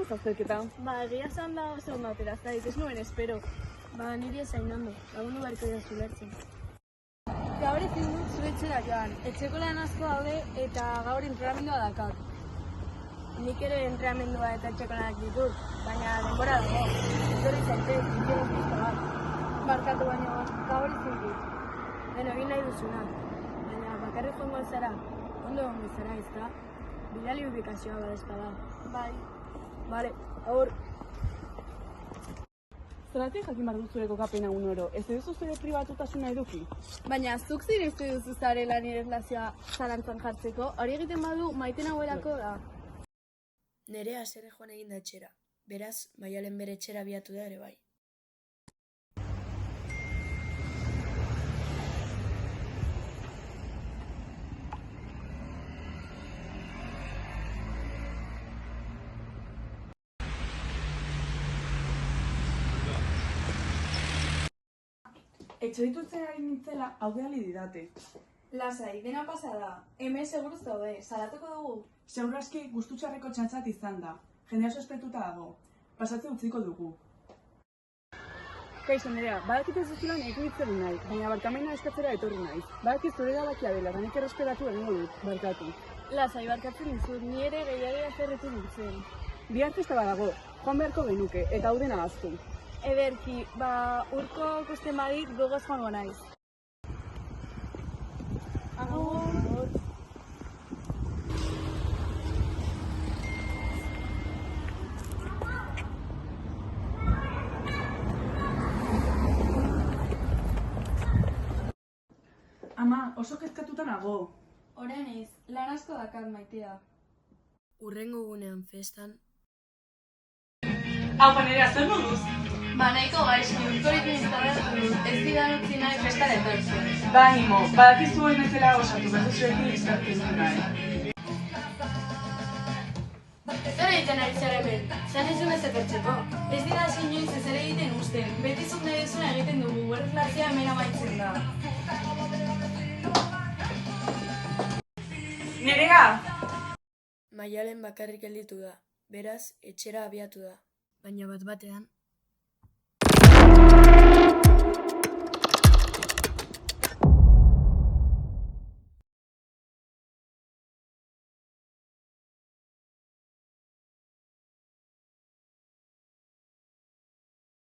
ez azterketa? Egia esan da oso ondo atera zait, ez nuen espero. Niri ezain ondo, lagundu beharko dira zulertzen. Gaur ezin dut zure etxera joan, etxeko lan asko daude eta gaur entrenamendua dakar. Nik ere entrenamendua eta etxeko lanak ditut, baina denbora dago. Etorri zaitez, ikero pizka bat. Barkatu baino, gaur ezin dut. Egin nahi duzuna, baina bakarrik joango zara, ondo gongo zara, ezta? Bidali ubikazioa badezpada. Bai. Bale, agur. Zeratik jakin behar dut zure kokapena unoro, ez duzu zure pribatutasuna eduki? Baina zuk ziriztu duzu zarela nire erlazioa zalantzan jartzeko, hori egiten badu maite nagoelako da. Nerea haserre joan egin da etxera, beraz, Maialen bere etxera abiatu da ere bai. Etxe ditutzen ari nintzela, hau gehaldi didate. Lasai, dena pasa da. Hemen seguruz daude, salatuko dugu. Segurazki gustutxarreko txantzat izan da. Jendea sospetuta dago. Pasatzen utziko dugu. Kaixo Nerea, badakit ez duzula nik egiten nahi, baina barkamena eskatzera etorri naiz. Badakit zure erabakia dela, da nik erresperatu egingo dut, barkatu. Lasai, barkatzen dizut, ni ere gehiagia zerretu nintzen. Bihar festa badago, joan beharko genuke, eta hau dena ahaztu. Ederki, urko ikusten badit gogoz joango naiz. Agur. Ama, oso kezkatuta nago. Orain ez, lan asko dakat maitea. Hurrengo gunean festan, Hau, Nerea, zer moduz? Nahiko gaixi, urkorik instalatu dut, ez didan utzi nahi festara etortzen. Ba, animo, badakizu ez nezela osatu, behar zurekin izartzen dut nahi. Zer egiten ari zara hemen, zan ez ez etortzeko. Ez dira inoiz ez ere egiten usten, beti zut nahi duzuna egiten dugu, erreflazioa hemen amaitzen da. Nerea! Maialen bakarrik gelditu da, beraz, etxera abiatu da. Baina bat-batean,